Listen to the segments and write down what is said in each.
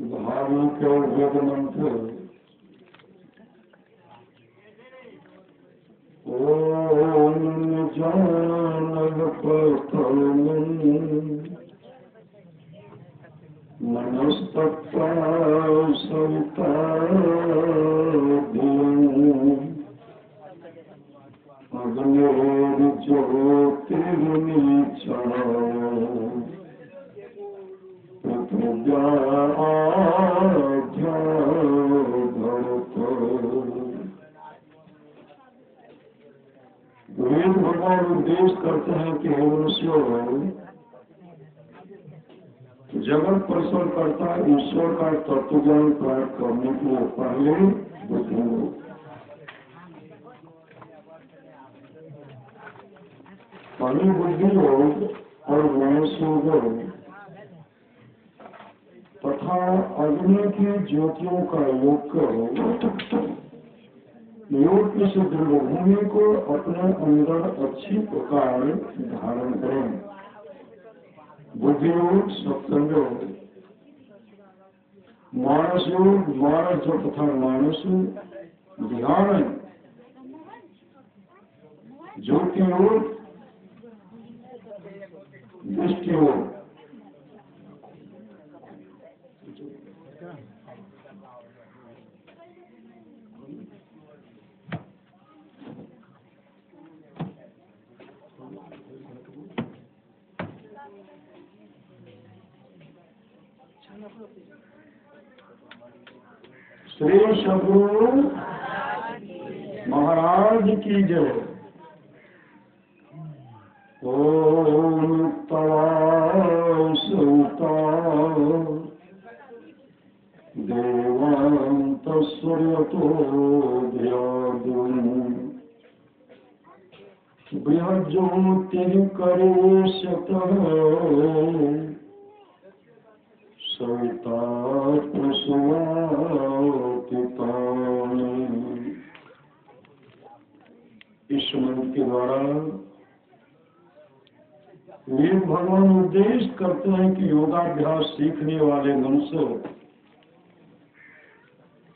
धार्मिक वेद मंत्र ओम मनस्तत्ता सविता अग्निर्ज्योतिर्नीचा वेद भगवान उपदेश करते हैं कि हे मनुष्यों, जगत प्रसन्न करता ईश्वर का तत्व ज्ञान प्राप्त करने के लिए पहले बुद्धि पहले बुद्धि योग और मनुष्य योग तथा अग्नि की ज्योतियों का योग करो। योग की दृढ़भूमि को अपने अंदर अच्छी प्रकार धारण करें। बुद्धि योग, सत्संग योग, मानस योग, मानस तथा मानस ध्यान, ज्योति योग, दृष्टि योग। श्री सद्गुरु महाराज की जय। ओम तवासुता देवान्तस्वर्यतो ध्यादुम् बृहज्योतिर्करेशतः सविता प्रसवातितानि। इस मंत्र के द्वारा वेद भगवान उपदेश करते हैं कि योगाभ्यास सीखने वाले मनुष्य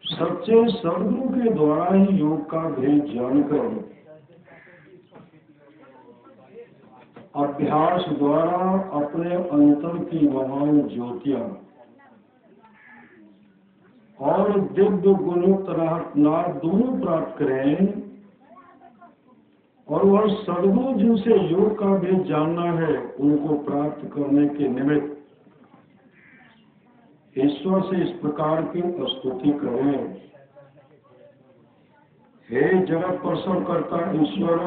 सच्चे सद्गुरु के द्वारा ही योग का भेद जानकर अभ्यास द्वारा अपने अंतर की महान ज्योतियां और दिव्य गुणयुक्त नाथ दोनों प्राप्त करें, और वह सद्गुरु जिनसे योग का भेद जानना है उनको प्राप्त करने के निमित्त ईश्वर से इस प्रकार की स्तुति करें। हे जगत प्रसन्न करता ईश्वर,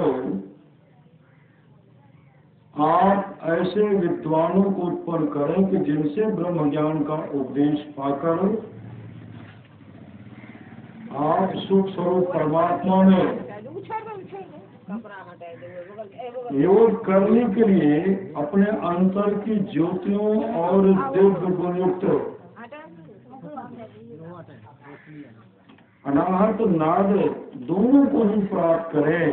आप ऐसे विद्वानों को उत्पन्न करें कि जिनसे ब्रह्म ज्ञान का उपदेश पाकर आप सुख स्वरूप परमात्मा में योग करने के लिए अपने अंतर की ज्योतियों और दिव्य गुणयुक्त अनाहत नाद दोनों को ही प्राप्त करें।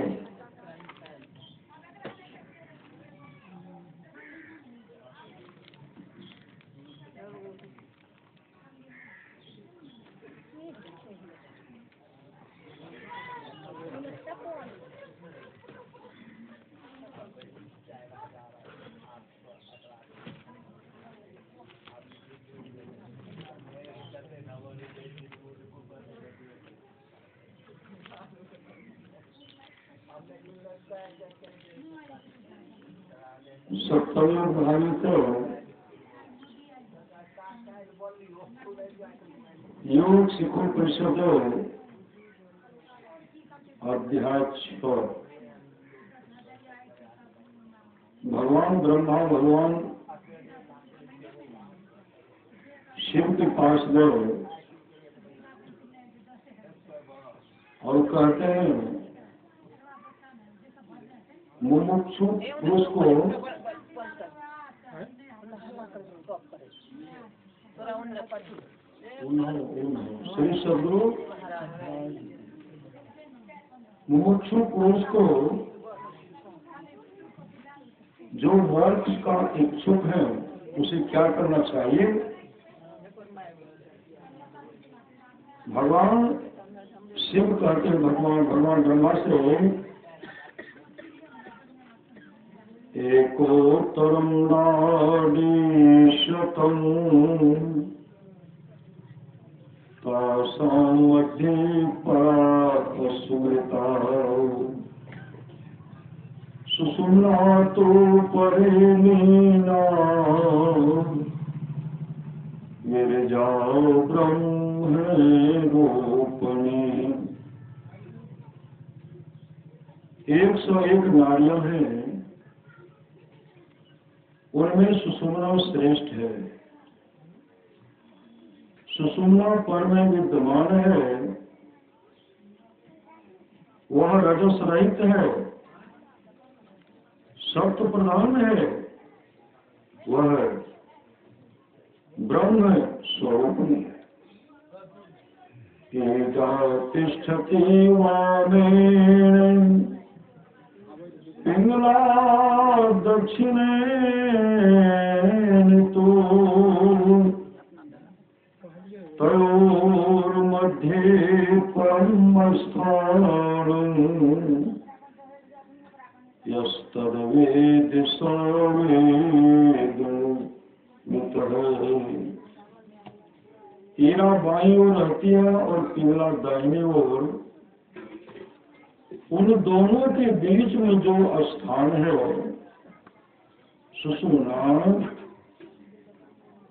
सप्तम भावित योग शिखर परिषद अध्याय 6। भगवान ब्रह्मा भगवान शिव के पास गए और कहते हैं मुमुक्षु पुरुष को श्री सद्गुरु मुमुक्षु पुरुष को जो मोक्ष का इच्छुक है उसे क्या करना चाहिए? भगवान शिव कहते हैं, भगवान ब्रह्मा से, एकोत्तरम नाडीशतम तासां मध्ये पार्थ सुमृता सुषुम्नातो परिणीना गिरिजाओ ब्रह्मरूपिणी। 101 नारियां हैं, उनमें सुषुम्ना श्रेष्ठ है। सुषुम्ना पर में विद्यमान है, वह रजस रहित है, सत्व प्रधान है, वह ब्रह्म स्वरूप है। एका तिष्ठति वामेन पिंगला दक्षिणेन तो तयोर्मध्ये परमस्थानम् यस्तद्वेद सर्वेदमितः। ईरा बाईं ओर रहती है और पिंगला दाहिनी ओर। उन दोनों के बीच में जो स्थान है सुषुम्ना,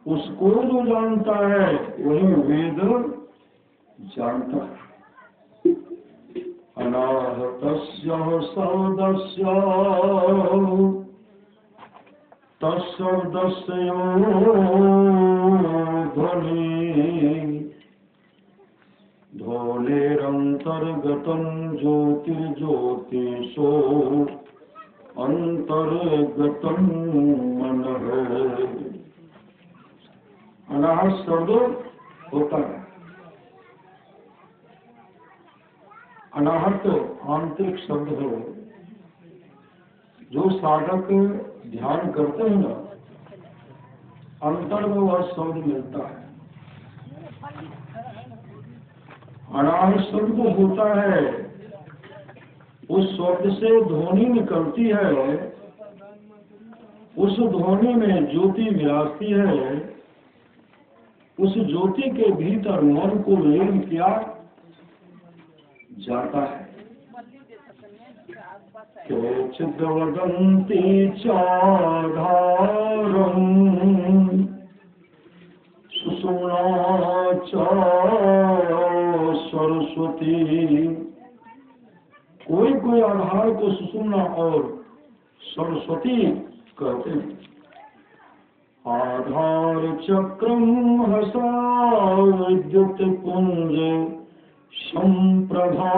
उसको जो जानता है वही वेद जानता है। अनाहतस्य शब्दस्य तत्शब्दस्य यो ध्वनि ध्वनेरन्तर्गतं ज्योतिर्ज्योतिषो अंतर्गतं मनः। अनाहत शब्द होता है, अनाहत आंतरिक शब्द है। जो साधक ध्यान करते हैं ना, अंतर में वह शब्द मिलता है। अनाहत शब्द होता है, उस शब्द से ध्वनि निकलती है, उस ध्वनि में ज्योति विराजती है, उस ज्योति के भीतर मन को लीन किया जाता है। केचिद् वदन्ति चाधारम् सुषुम्ना च सरस्वती। कोई आधार को सुषुम्ना और सरस्वती कहते हैं। आधार चक्रम हसा विद्युत पुंज संप्रभा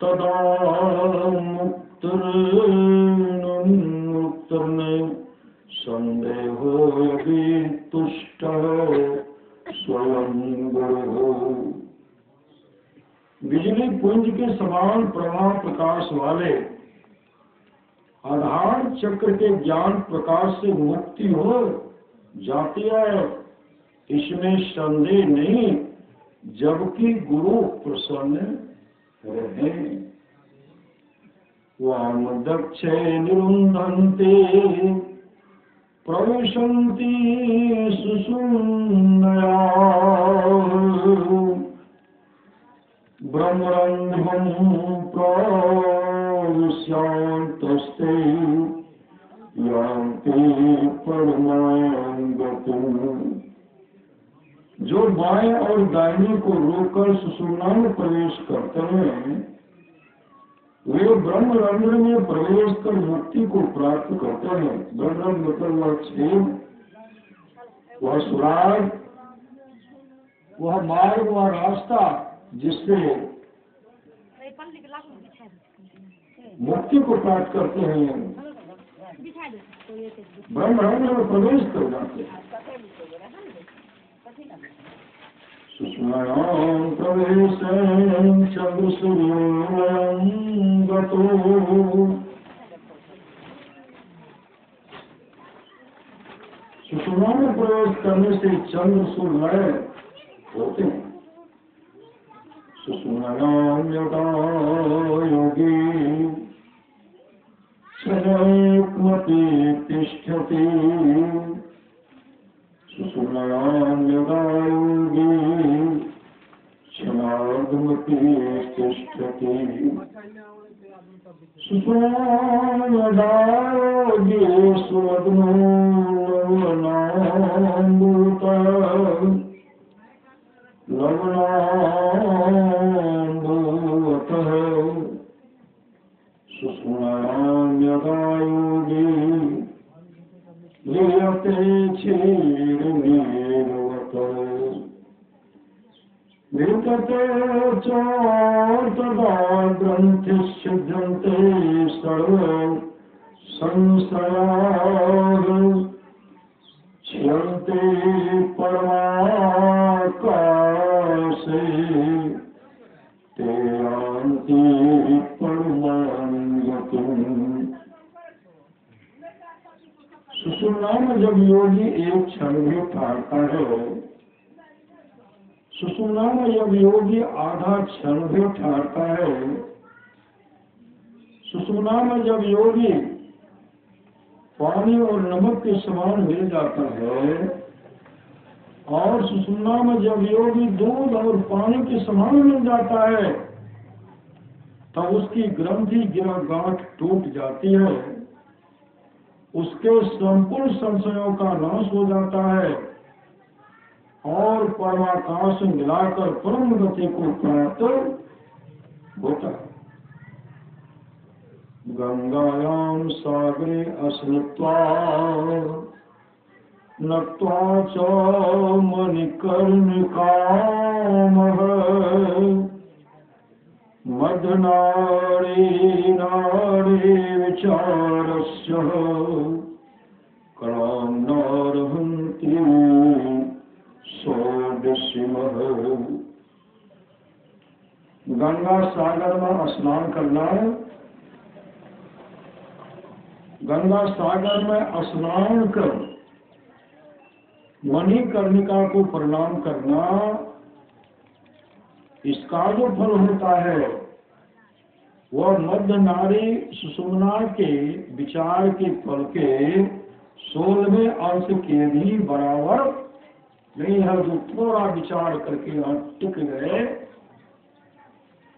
तदा मुक्तिर्न संदेहो यदि तुष्ट स्वयं गुरु। बिजली पुंज के समान प्रभा प्रकाश वाले आधार चक्र के ज्ञान प्रकाश से मुक्ति हो जाती है, इसमें संदेह नहीं, जबकि गुरु प्रसन्न रहे। वाम दक्षे निरुन्धन्ते प्रविशन्ति सुषुम्नया ब्रह्मरन्ध्रं प्रविश्यान्तस्ते यान्ति परमां गतिम्। जो बाएं और दाहिने को रोककर सुषुम्ना में प्रवेश करते हैं, वे ब्रह्मरंध्र में प्रवेश कर मुक्ति को प्राप्त करते हैं। ब्रह्मरंध्र मतलब वह छेद, वह सुराग, वह मार्ग, वह रास्ता जिससे मुक्ति को प्राप्त करते हैं। ब्रह्मरंध्र में प्रवेश कर जाते हैं। सुषुम्नायां प्रवेशं चन्द्रसूर्योऽयं गतो सुषुम्ना में प्रवेश करने से चंद्र सूर्य होते हैं। सुषुम्नायां यदा योगी शनैकमपि तिष्ठति, सुषुम्नायां यदा योगी क्षणार्धमपि तिष्ठति, सुषुम्नायां यदा योगी स्वप्नो लवणाम्बूतः, सुषुम्नायां यदा योगी लीयते क्षीरमेवतः, वितते च तदा ग्रन्थिच्छिद्यन्ते सर्व संशयाः, क्षयन्ते परमाकाशे ते यान्ति परमां गतिम्। सुषुम्ना में जब योगी एक क्षण भी ठहरता है, सुषुम्ना में जब योगी आधा क्षण भी ठहरता है, सुषुम्ना में जब योगी पानी और नमक के समान मिल जाता है, और सुषुम्ना में जब योगी दूध और पानी के समान मिल जाता है, तब उसकी ग्रंथि गिरागांठ टूट जाती है, उसके संपूर्ण संशयों का नाश हो जाता है और परमाकाश मिलाकर परम गति को प्राप्त होता है। गंगायां सागरे अस्मित्वा नत्वा च मणिकर्णिकामः, मदनाड़ी नाड़ी विचारस्य कलां नारहन्ति सोऽदिशिमः। गंगा सागर में स्नान करना, गंगा सागर में स्नान कर मणिकर्णिका को प्रणाम करना, इसका जो फल होता है वह मध्य नारी सुषुम्ना के विचार के फल के 16वें अंश के भी बराबर नहीं है। जो थोड़ा विचार करके यहाँ टिक गए,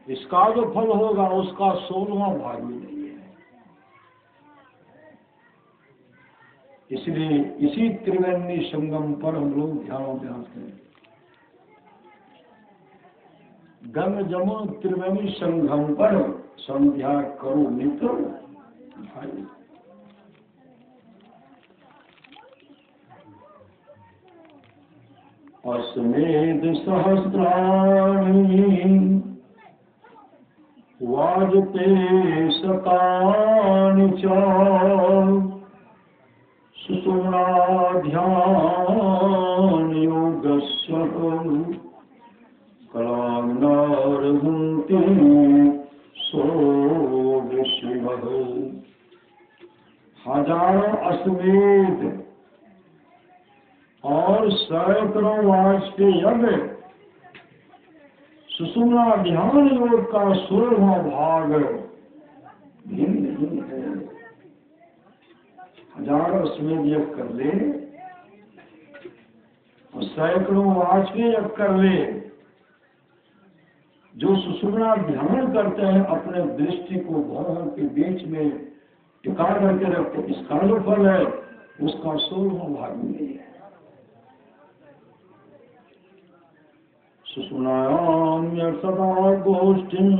इसका जो फल होगा उसका 16वां भाग भी नहीं है। इसलिए इसी त्रिवेणी संगम पर हम लोग ध्यान करें। गंग जमुन त्रिवेणी संगम पर संध्या करो मित्र भाई। अस्मेध सहस्राणि वाजपेय शतानि च, सुषुम्ना ध्यान योगस्य कलां नारहन्ति सोऽदिशिमः। हजारों अश्वमेध और सैकड़ों वाजपेय यज्ञ सुषुम्ना ध्यान योग का 16वां भाग भिन्न नहीं है। हजारों अश्वमेध यज्ञ कर ले और सैकड़ों वाजपेय यज्ञ कर ले, जो सुषुम्ना ध्यान करते हैं अपने दृष्टि को भौहों के बीच में टिका करके रखते, इसका जो फल है उसका 16वां भाग नहीं है। सुषुम्नायां सदा गोष्ठीं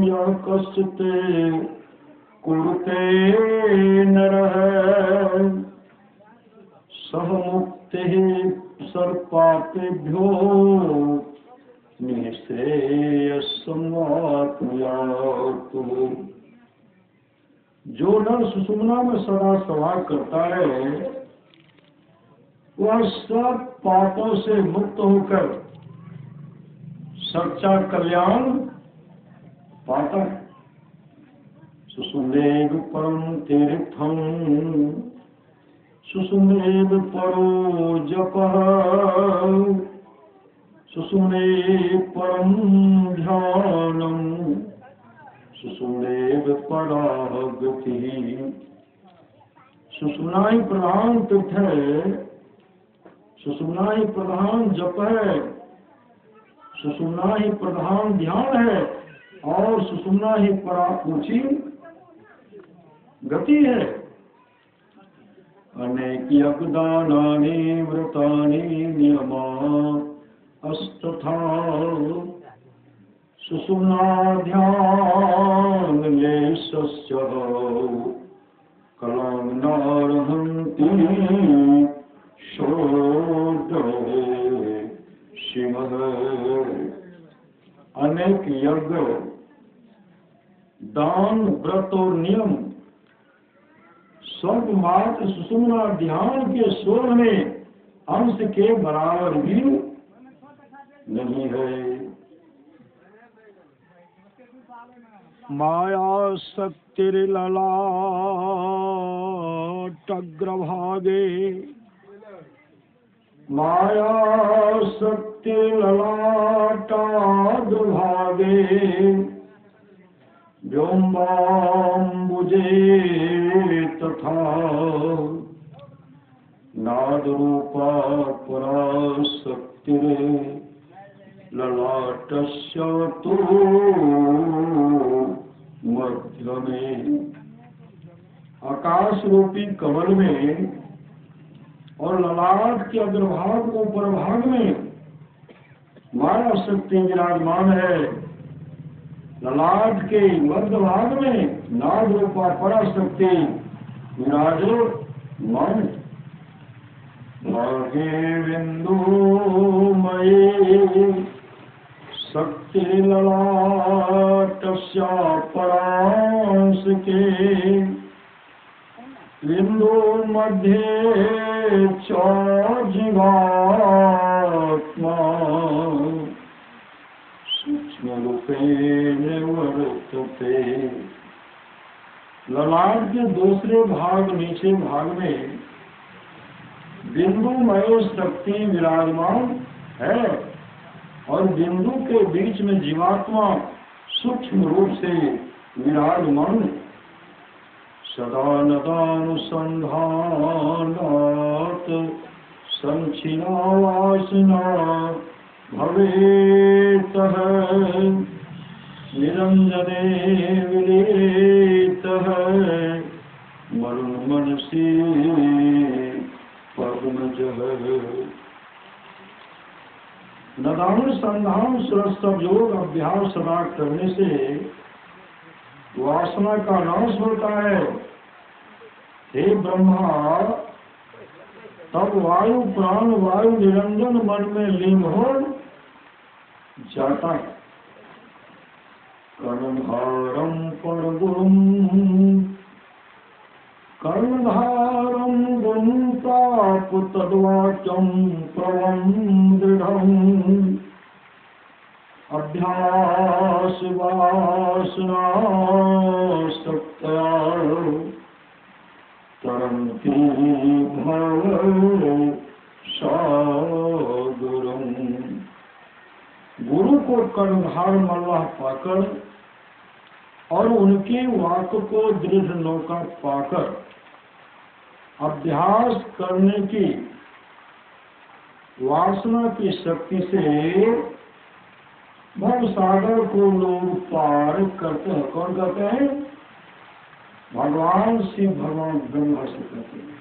यः कश्चित् कुरुते नरः, सः मुक्तिः सर्वपापेभ्यो निःश्रेयस्समाप्नुयात्। जो नर सुषुम्ना में सदा सभा करता है, वह सब पापों से मुक्त होकर सच्चा कल्याण पाता है। सुषुम्नेव परम तीर्थम सुषुम्नेव परो जपः सुषुम्ने परं ध्यानम् सुषुम्नेव परा गतिः। सुषुम्ना ही प्रधान तीर्थ है, सुषुम्ना ही प्रधान जप है, सुषुम्ना ही प्रधान ध्यान है और सुषुम्ना ही परा ऊंची गति है। अनेक यज्ञदानानि व्रतानि नियमा अस्तथा सुषुम्ना ध्यान लेशस्य कलां नारहन्ति शोधे शिवः। अनेक यज्ञ, दान, व्रत और नियम सब मात्र सुषुम्ना ध्यान के स्वर में अंश के बराबर भी नहीं है। माया शक्तिर्ललाटग्रभागे माया शक्तिर्ललाटाग्रभागे व्योम्बाम्बुजे तथा नादरूपा पराशक्तिरे ललाटस्य तु मध्य में। आकाश रूपी कमल में और ललाट के अग्रभाग को ऊपरभाग में माया शक्ति विराजमान है। ललाट के मध्य भाग में नाद रूपा पराशक्ति विराजमान। मागे बिंदुमयी शक्ति ललाटस्या परांश के बिंदु मध्ये च जीवात्मा सूक्ष्म रूपेण वर्तते। ललाट के दूसरे भाग नीचे भाग में बिंदुमय शक्ति विराजमान है और बिंदु के बीच में जीवात्मा सूक्ष्म रूप से विराजमान। सदा नदानुसंधानात् संचिना वासना भवेतः निरंजने विलेतः मरुन्मनसि पद्मजः। नदानुसंधान सरस्वत योग अभ्यास सदा करने से वासना का नाश होता है। हे ब्रह्मा, तब वायु प्राण वायु निरंजन मन में लीन हो जाता है। कर्णधारम परगुरुम कर्णधारम गुरुं प्राप्त तद्वाक्यं प्रवं दृढम् अभ्यास वासना सत्या तरन्ति भव सागरम्। गुरु को कर्णधार मल्लाह पाकर और उनके वाक को दृढ़ नौका पाकर अभ्यास करने की वासना की शक्ति से भव सागर को लोग पार करते हैं। कौन कहते हैं? भगवान शिव, भगवान ब्रह्मा से कहते हैं।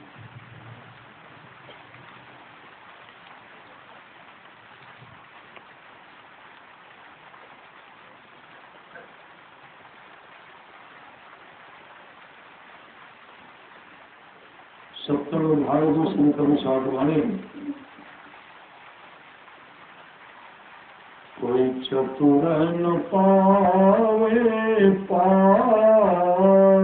सप्तम भारत संक्रम साधवाने कोई चतुर न पावे पार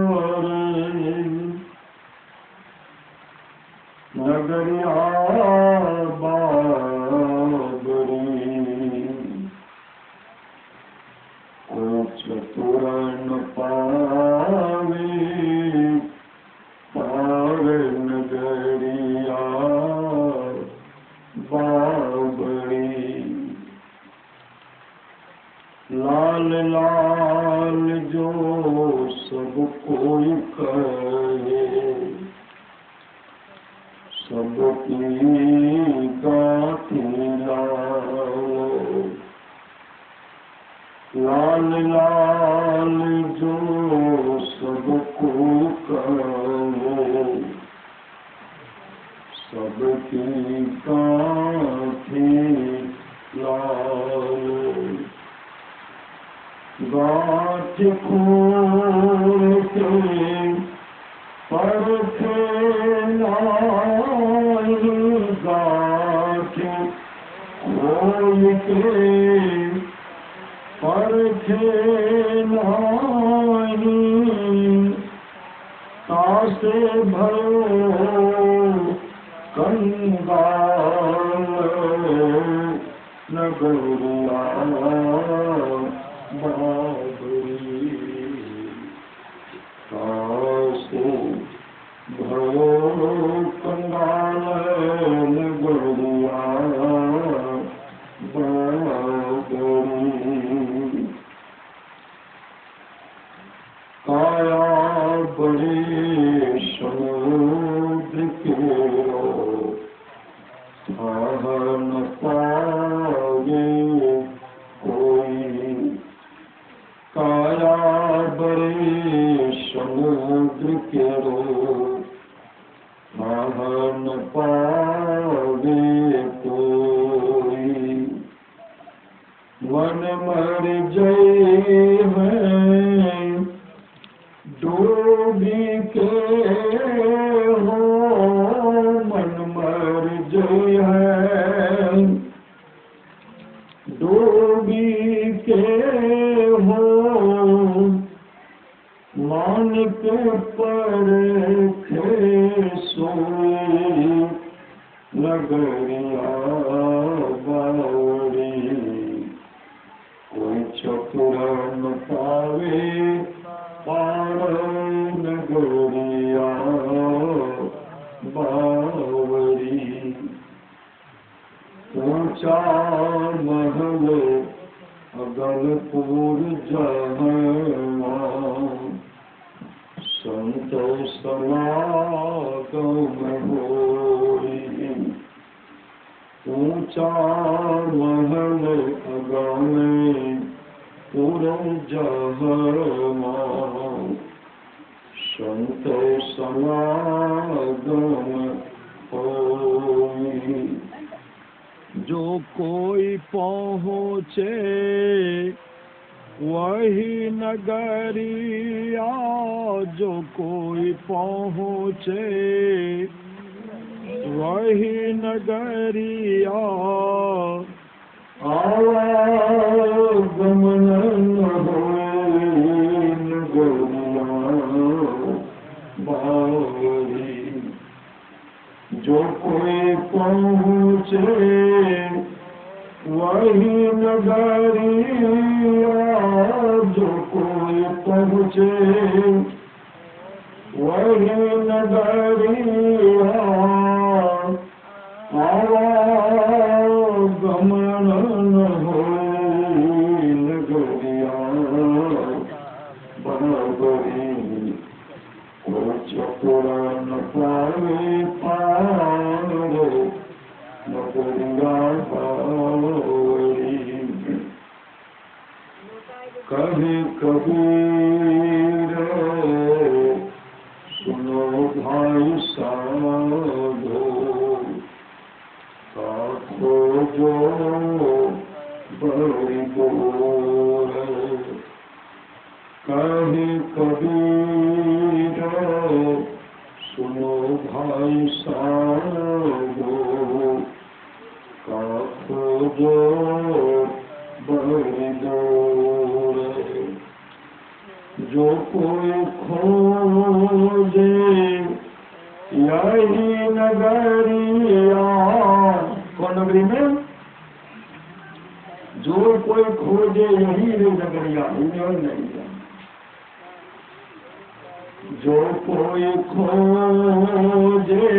नगरिया बाबरी। कोई चतुर न पावे पार नगरिया कहे सबकी गाती लाल लाल जो सबको कहे सबकी गाती लाल गाठ खोल के परखे लाई गाठ खोल के परखे लाई तासे भरो कंगाल नगरिया बाबरी तासे भरो कंगाल नगरिया बाबरी काया बड़े समुद्र के न पावे कोई काया बड़े समुद्र के न पावे कोई मन मर जय हैं डूबी के हो मन मर जय है डूबी के हो मानिक पर खे सोई नगरिया बावड़ी कोई चतुर न पावे पार नगरिया बावरी ऊंचा महल अगलपुर जहवा संत समागम होई ऊंचा महल अगलपुर जहवा संत समागम होई जो कोई पहुँचे वही नगरिया जो कोई पहुँचे वही नगरिया आवागमन होई नगरिया बावरी जो कोई पहुँचे वही नगरिया जो कोई पहुँचे वही नगरिया आवागमन होई नगरिया बावरी चतुर न पावे पार नगरिया बावरी कभी कबीर सुनो भाई साधो साधो जो बड़ी दूर कभी कबीर सुनो भाई साधो जो बड़ी दूर जो कोई खोजे यही नगरिया कौन नगरी में जो कोई खोजे यही नगरिया नहीं जो कोई खोजे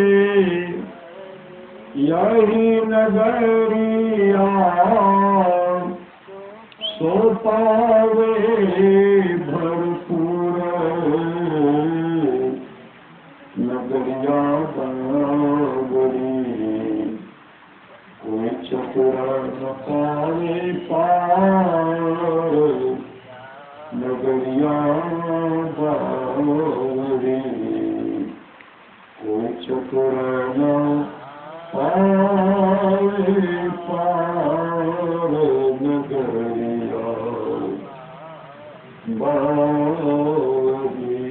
यही नगरिया सो पावे भरपूर सुरना पावे पार नगरिया बागी।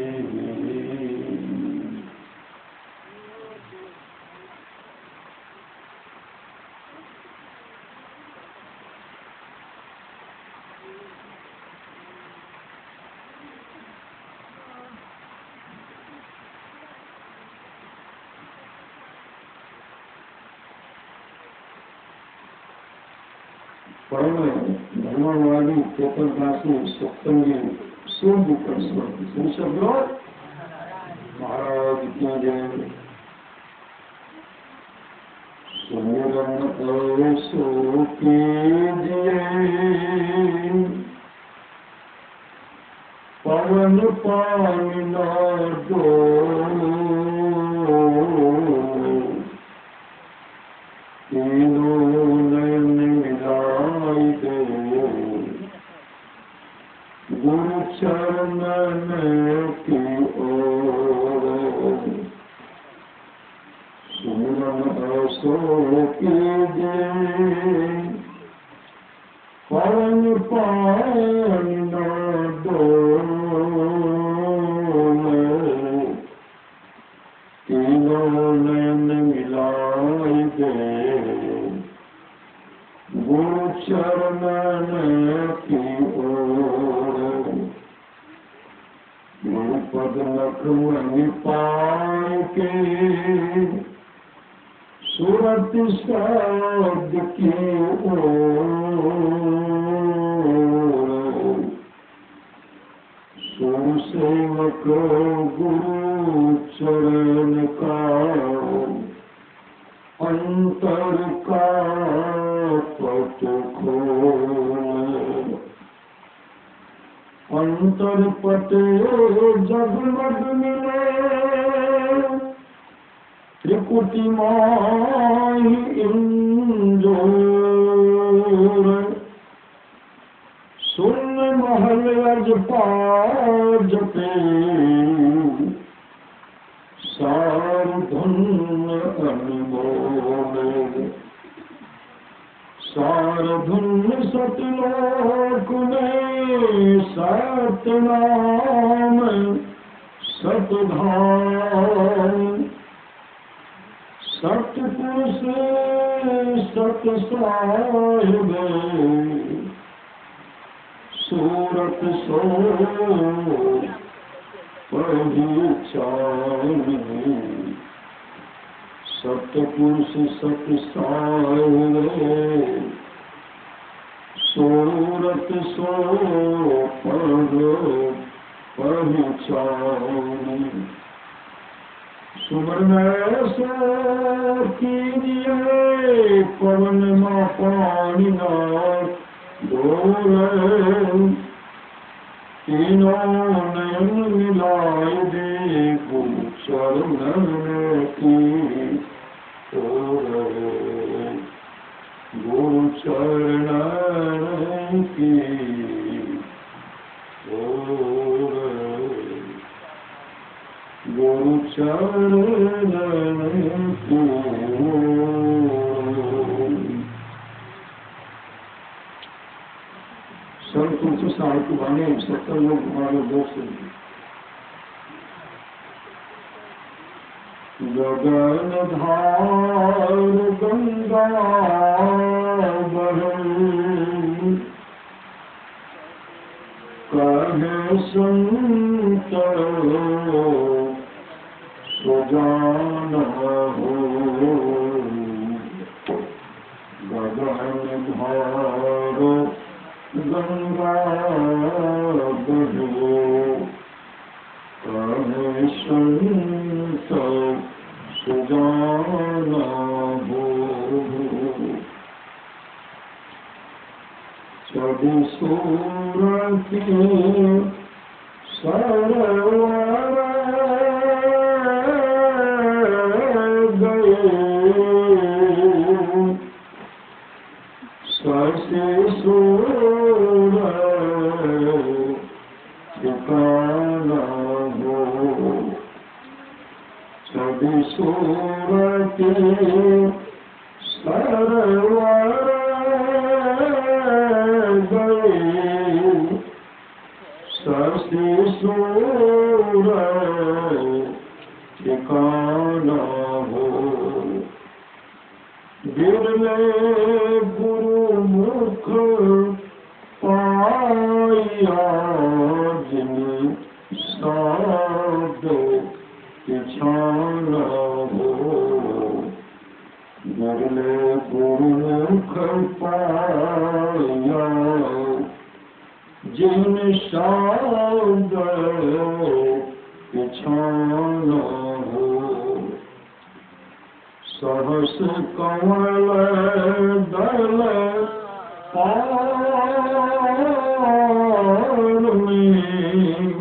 परम धर्मवादी चेतनदासी सत्संगी शुभ महाराज की जय। सुमिरन ऐसो कीजिए पवन पानी न दो तीनों नयन मिलाई दे गुरु चरण की ओर। सुमिरन ऐसो कीजिए पवन पानी न दो तीनों नयन मिलाई दे गुरु चरण की ओर। पद लखमणि पाए के सूरत शब्द की ओर। सुर सेवक गुरु चरण का अंतर का पट खोल। अंतर पट जगमग मिले त्रिकुटी माही इंजोर। सुन महल अजपाज पे सार धुन अनमोल। सार धुन सतलोक में सतनाम सतधाम। सतपुरुष सत साहिब सूरत सो पहचानी। सतपुरुष सत साहिब सूरत सो पहचानी। सुमरन ऐसो कीजिए पवन माँ पानी न डोले तीनों नयन मिलाई दे गुरु चरण की ओर। गुरु चरण की ओर। गुरु चरण की ओर। संतोष साहित्य वाणी 70 लोग हमारे दोस्त हैं। गगन धार गंगा बहे कहे संत सुजाना हो। गगन धार गंगा बहे कहे संत सुजाना हो। जब सूरत सरवर गए ससे सूर ठिकाना हो। जब सुरति सरवर गई शशि सूर ठिकाना हो बिरले गुरुमुख पाया जिन साध पिछाना हो बिरले गुरुमुख पाया जिन साध पिछाना हो सहस कमल दल पार में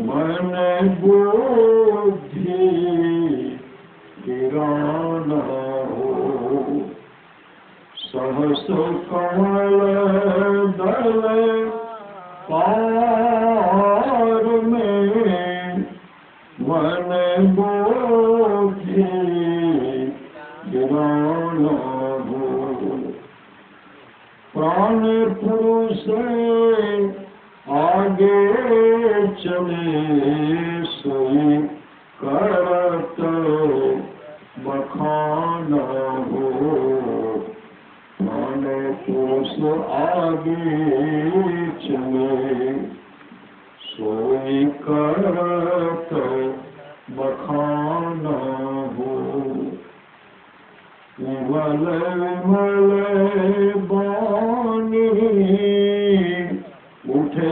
मन बुद्धि गिराना हो सहस कमल दल पार में मन बुद्धि गिराना हो प्राण पुरुष आगे चले सोई करत बखाना हो प्राण पुरुष आगे चले सोई करत बखाना हो विमल विमल बानी उठे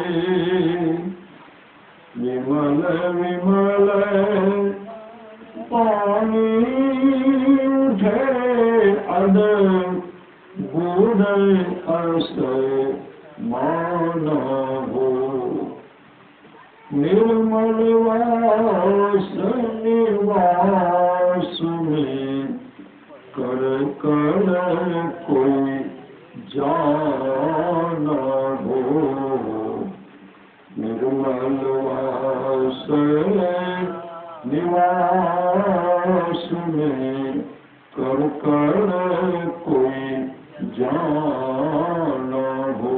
विमल विमल पानी उठे अद गुण अस माना हो निर्मल वास निवास में कर कर कोई जाना हो निर्मल वास निवास में कर कर कोई जाना हो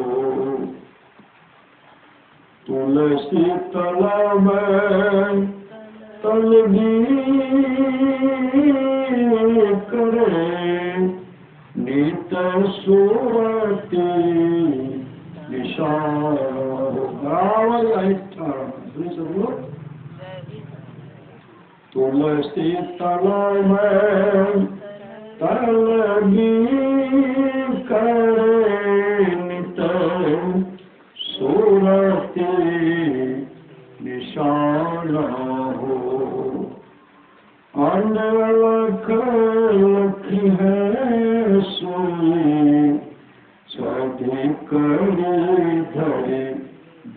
तुलसी तलब तलगी करे नित सुरति तुलसी तलब तलगी करे नित सुरति निशाना हो अनलख लखी है सोई सभी करी धरे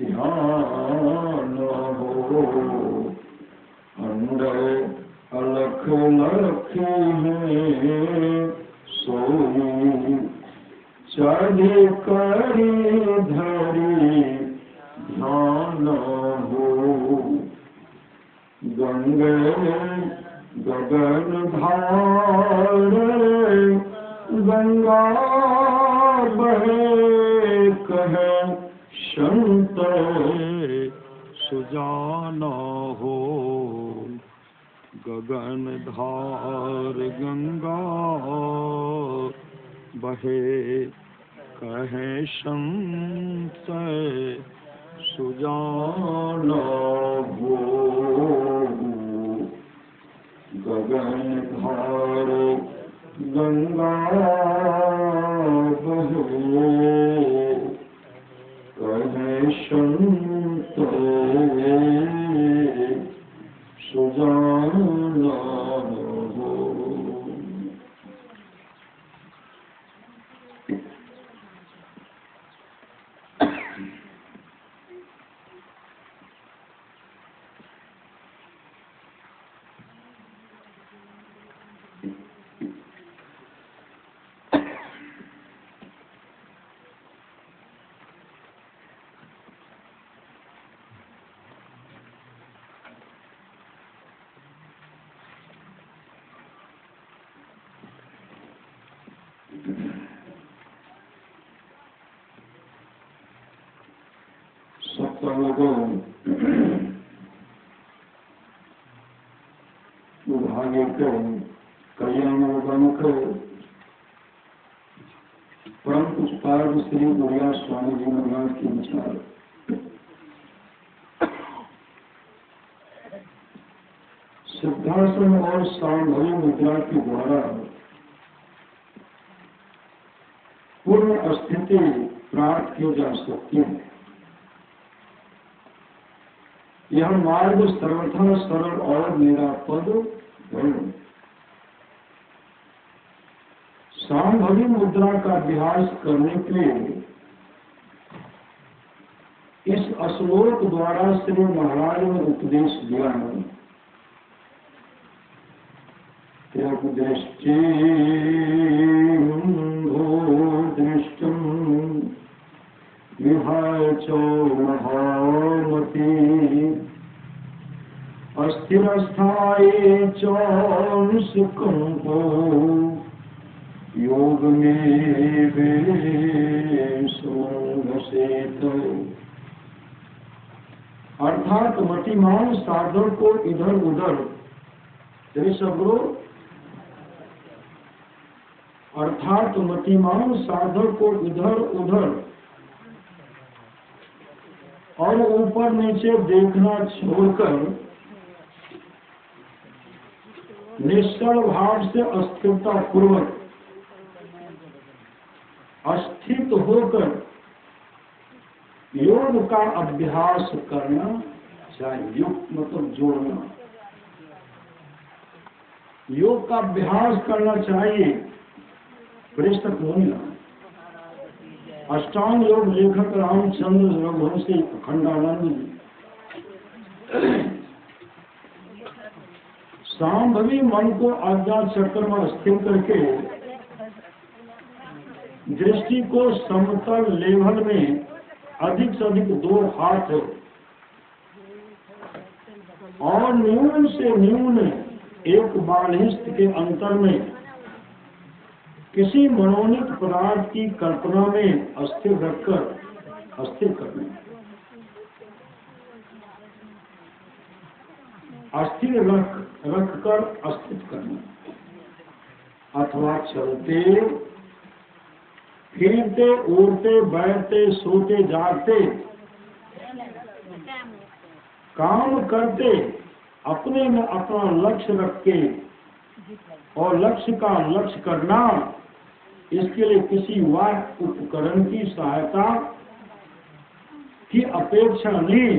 ध्यान हो अंदर अलख लखी है सोई सभी करी धरे ध्यान हो गंगे गगन धार गंगा बहे कहे संत सुजाना हो गगन धार गंगा बहे कहे संत सुजाना हो गगन धार गंगा बहे कहे संत सुजाना हो भाग्य कल्याण परम पुष्पार्थ श्री गुड़िया स्वामी जी महाराज के विचार। सिद्धासन और सांभवी मुद्रा के द्वारा पूर्ण स्थिति प्राप्त की जा सकती है। यह मार्ग सर्वथा सरल और निरापद है। सांभवी मुद्रा का अभ्यास करने के लिए इस श्लोक द्वारा श्री महाराज ने उपदेश दिया है। दृष्टि दृष्टम विहाय चो महामती अस्थिरस्थाये च निष्कंपो योग में वेशेत। अर्थात मतिमान साधक को इधर उधर अर्थात मतिमान साधक को इधर उधर और ऊपर नीचे देखना छोड़कर निश्चल भाव से अस्थिरता पूर्वक अस्थित होकर योग का अभ्यास करना चाहिए। योग मतलब जोड़ना, योग का अभ्यास करना चाहिए। पृष्ठक होना अष्टांग योग लेखक रामचंद्र रघुवंशी अखंडानंद सांभवी मन को आज्ञा चक्र में स्थिर करके दृष्टि को समतल लेवल में अधिक से अधिक 2 हाथ और न्यून से न्यून 1 बालिष्ठ के अंतर में किसी मनोनीत पदार्थ की कल्पना में अस्थिर रखकर अस्थिर करना, अस्थिर रखकर अस्थित करना। अथवा चलते फिरते उड़ते बैठते सोते जागते काम करते अपने में अपना लक्ष्य रख के और लक्ष्य का लक्ष्य करना, इसके लिए किसी वाह्य उपकरण की सहायता की अपेक्षा नहीं,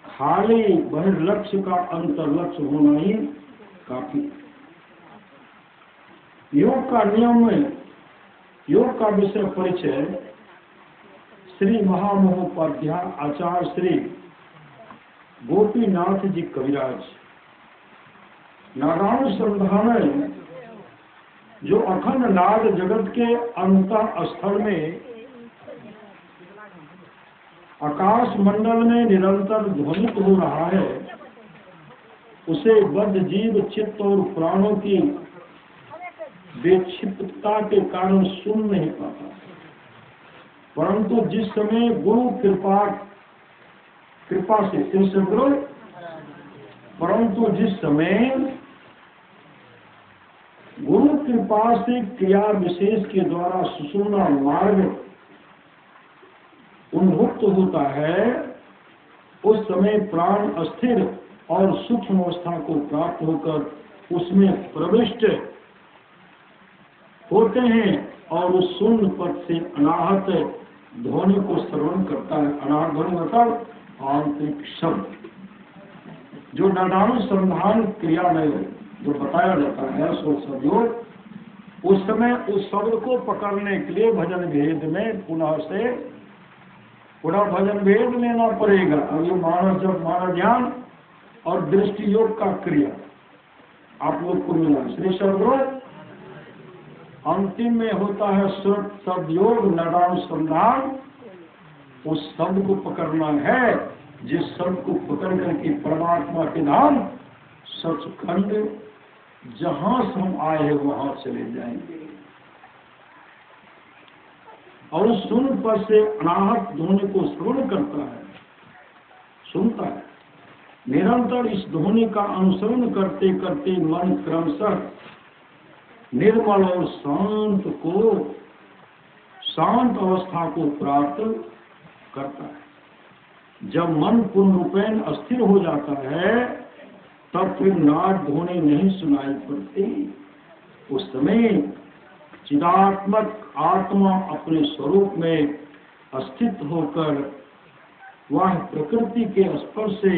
खाली बहिर्लक्ष्य का अंतर्लक्ष्य होना ही काफी। योग का नियम में योग का विषय परिचय श्री महामहोपाध्याय आचार्य श्री गोपीनाथ जी कविराज नारायण जो अखंड नाद जगत के अंतः स्थल में आकाश मंडल में निरंतर ध्वनित हो रहा है, उसे बद्ध जीव चित्त और प्राणों की विक्षिप्तता के कारण सुन नहीं पाता। परंतु जिस समय गुरु कृपा से परंतु जिस समय गुरु कृपा से क्रिया विशेष के द्वारा सुषुम्ना मार्ग उन्मुक्त होता है, उस समय प्राण अस्थिर और सूक्ष्म अवस्था को प्राप्त होकर उसमें प्रविष्ट होते हैं और उस शून्य पद से अनाहत ध्वनि को श्रवण करता है। अनाहत ध्वनि मतलब आंतरिक शब्द जो नादानुसंधान क्रिया में जो बताया जाता है सो शब्द, उस समय उस शब्द को पकड़ने के लिए भजन भेद में पुनः भजन भेद लेना पड़ेगा। अब ये मानव ज्ञान और दृष्टि योग का क्रिया आप लोग को मिला। श्री शब्द अंतिम में होता है श्रुत शब्द योग नादानुसंधान। उस शब्द को पकड़ना है, जिस शब्द को पकड़ करके परमात्मा के धाम सचखंड जहां से हम आए हैं वहां चले जाएंगे। और सुन पर से अनाहत ध्वनि को श्रवण करता है, सुनता है। निरंतर इस ध्वनि का अनुसरण करते करते मन क्रमशः निर्मल और शांत अवस्था को प्राप्त करता है। जब मन पूर्ण रूपेण अस्थिर हो जाता है तब फिर नाद ध्वनि नहीं सुनाई पड़ती। उस समय चिदात्मक आत्मा अपने स्वरूप में अस्थित होकर वह प्रकृति के स्पर्श से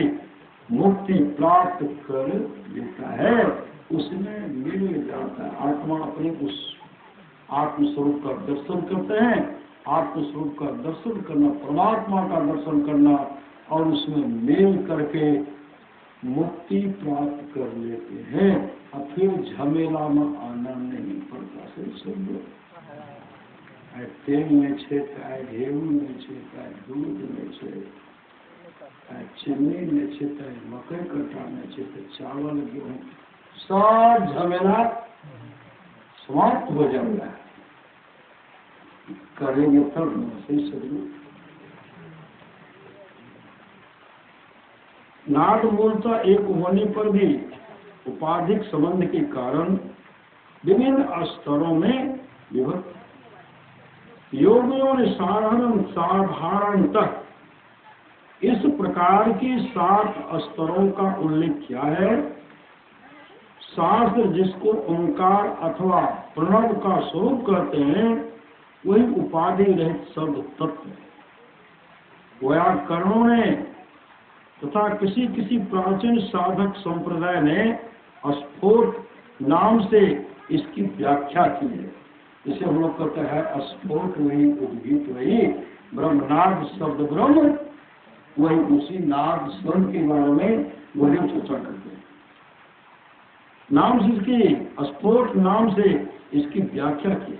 मुक्ति प्राप्त कर लेता है, उसमें मिल जाता है। आत्मा अपने उस आत्मस्वरूप का दर्शन करते हैं। आत्मस्वरूप का दर्शन करना, परमात्मा का दर्शन करना और उसमें मेल करके मुक्ति प्राप्त कर लेते हैं। अब फिर झमेला में आना नहीं पड़ता। सही समझो, तेल में छे, गेहूं में छे, दूध में छे, चीनी में छे, मकई कट्टा में छे, चावल गेहूं, सब झमेला समाप्त हो जाएगा। करेंगे तब सही समझो। नाद मूलतः एक होने पर भी उपाधिक संबंध के कारण विभिन्न स्तरों में विभक्त। योगियों ने साधारणतः इस प्रकार की 7 स्तरों का उल्लेख किया है। शास्त्र जिसको ओंकार अथवा प्रणव का स्वरूप कहते हैं वही उपाधि रहित शब्द तत्व है। व्याकरणों ने तथा किसी किसी प्राचीन साधक संप्रदाय ने स्फोट नाम से इसकी व्याख्या की है। इसे हम लोग कहते हैं स्फोट वही, उद्गीत वही, ब्रह्मनाद शब्द ब्रह्म वही, उसी नाद स्वर्ण के बारे में वही चर्चा करते हैं। नाम से इसकी स्फोट नाम से इसकी व्याख्या की।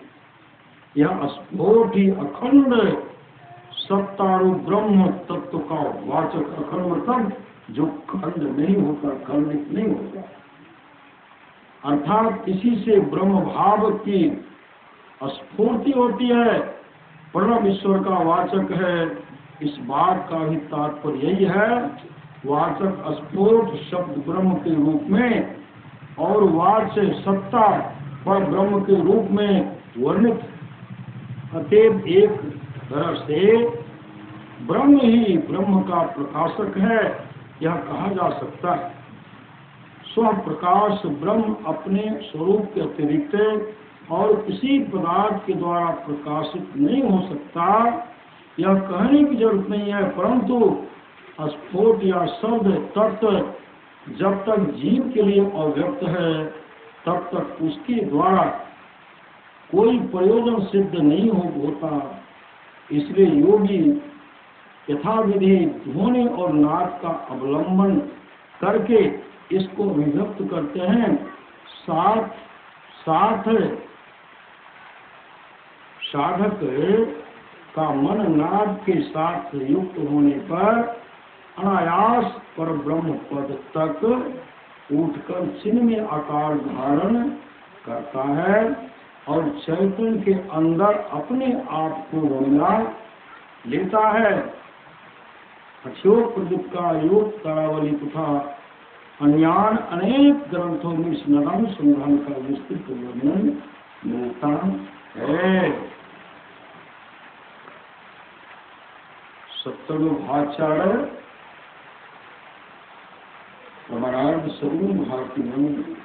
यह स्फोट ही अखंड सत्तारूप ब्रह्म तत्व का वाचक। अखंड मतलब जो खंड नहीं होता, खंडित नहीं होता, अर्थात इसी से ब्रह्म भाव की स्फूर्ति होती है। प्रणव ईश्वर का वाचक है। इस बात का भी तात्पर्य यही है, वाचक स्फोट शब्द ब्रह्म के रूप में और वाच्य सत्ता पर ब्रह्म के रूप में वर्णित। अतएव एक तरह से ब्रह्म ही ब्रह्म का प्रकाशक है, यह कहा जा सकता है। स्व प्रकाश ब्रह्म अपने स्वरूप के अतिरिक्त और किसी पदार्थ के द्वारा प्रकाशित नहीं हो सकता, यह कहने की जरूरत नहीं है। परंतु स्फोट या शब्द तत्व जब तक जीव के लिए अव्यक्त है तब तक उसके द्वारा कोई प्रयोजन सिद्ध नहीं होता। इसलिए योगी यथाविधि ध्वनि और नाद का अवलंबन करके इसको विभक्त करते हैं। साधक का मन नाद के साथ युक्त होने पर अनायास पर ब्रह्म पद तक उठकर चिन्ह में आकार धारण करता है और चैतन्य के अंदर अपने आप को मिला लेता है। अक्षोक प्रदीप का योग तारावली तथा अन्यान अनेक ग्रंथों में इस नरम संग्रहण का विस्तृत वर्णन मिलता है। 70वें भाष्यार्थ परमार्थ स्वरूप भारती में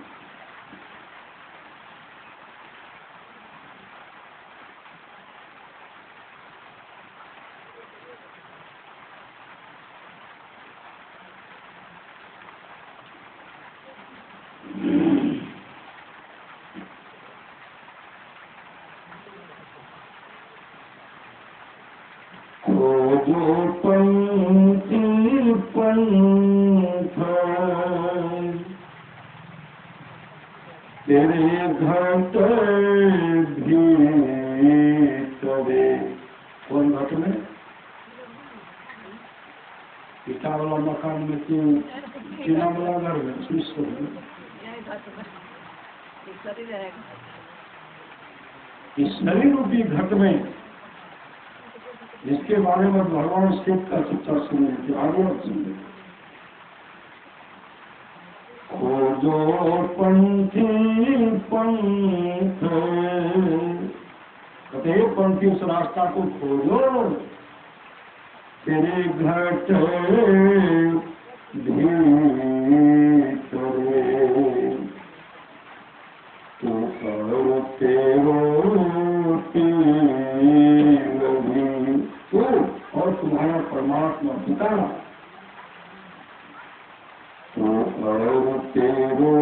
तेरे घट भी तबे। कौन घट में? पिता वाला मकान में क्यों? चीना वाला घर में, इस शरीर रूपी घट में जिसके बारे में भगवान स्थित का चर्चा सुन रहे थे, आगे आप सुन रहे। खोजो पंथी पंथ, कहते पंथी उस रास्ता को खोजो, तेरे घट भीतरे तो करो तेरो और तुम्हारा परमात्मा पिता तो और तेरो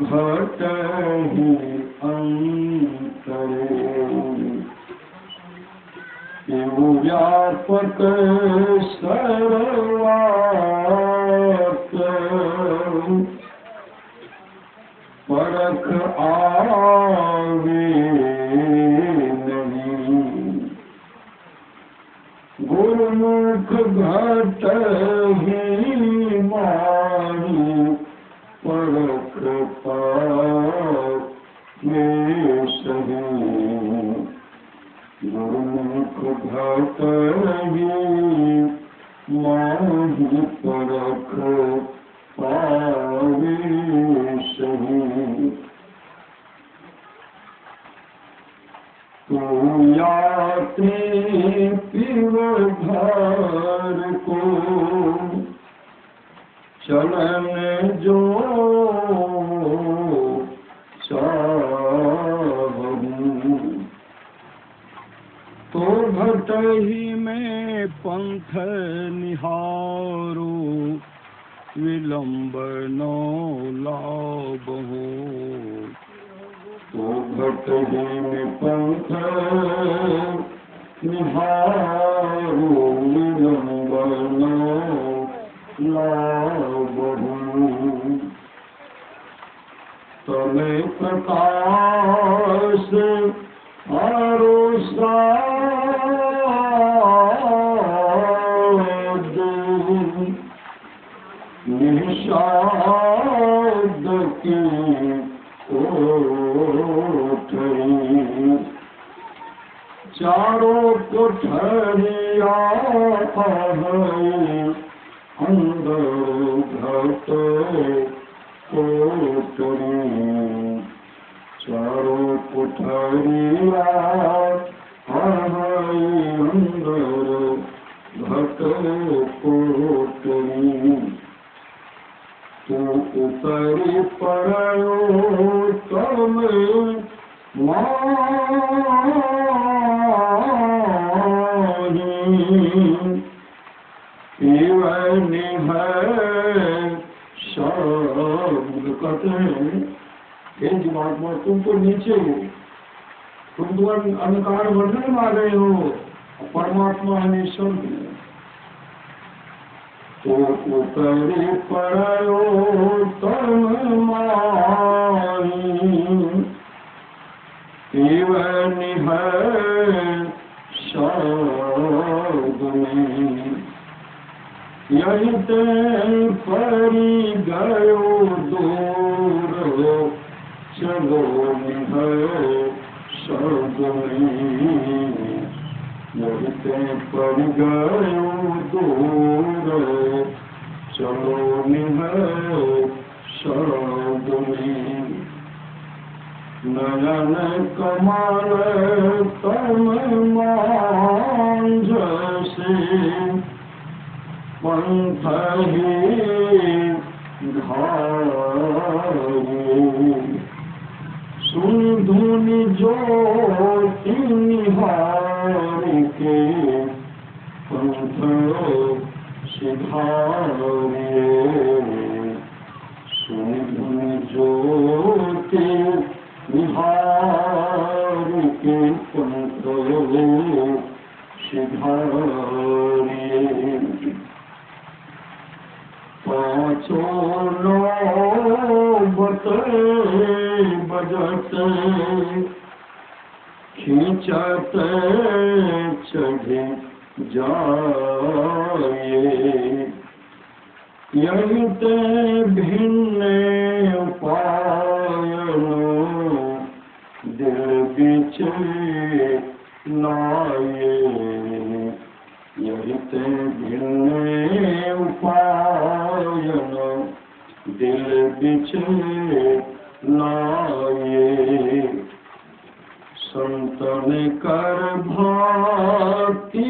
घट ही अंतरे व्यापक सर्वात परख आवे नहीं, गुरुमुख घट ही माही परख पावे सही, गुरुमुख घट ही माही परख पावे सही। तू यात्री पिव घर को चलन जो चाहूं, तो घट ही में पंथ निहारो, विलंब नो लाभो, तो घट ही में पंथ निहारो, विलंब नो लाभो। तले प्रकाश आरोसा निषाद की कोठरी, चारों कोठरिया अंदर घट कोठरी, चारों कोठरिया अंदर घट कोठरी। तू उतरी पड़ो तम मानी है शब्द। कहते हैं हे जीवात्मा, तुम तो नीचे हो, तुम तो अंधकार वर्णन में आ गए हो, परमात्मा है शब्द। तो उतरी पड़ो तम मानी है शब्द में, यही ते परी गयो दूर, चलो है शब्द में, यही ते परी गयो दूर, चलो है शब्द में। नयन कमल तम मांझ से पंथ ही धारे, सुन धुनि ज्योति निहार के पंथ सिधारे, सुन धुनि ज्योति निहार के पंथ सिधारे। पाँचों नौबत बजत खींचत चढ़े जाए, यही ते भिन्न उपायनो दिल बिचे लाए, यही ते भिन्ने उपायन दिल बिचे लाए। संतन कर भांति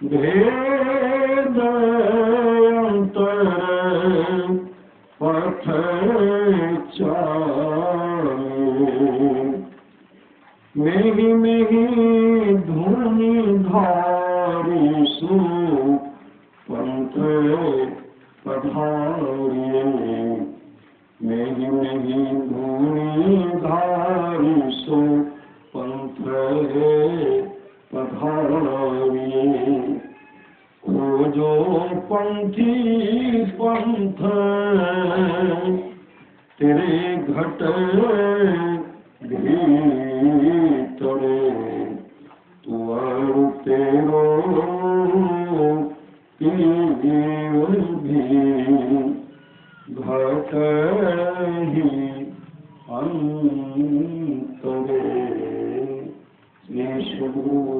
भेद अंतर पथ चाले, मेहि मेहि धुनि धारी सु पंथ पधारिए, मेहि मेहि धुनि धारी सु पंथ पधारिए। खोजो पंथी पंथ तेरे घट भीतरे, तुअर तेरो पीर भी घट ही अंतरे। श्री सद्गुरु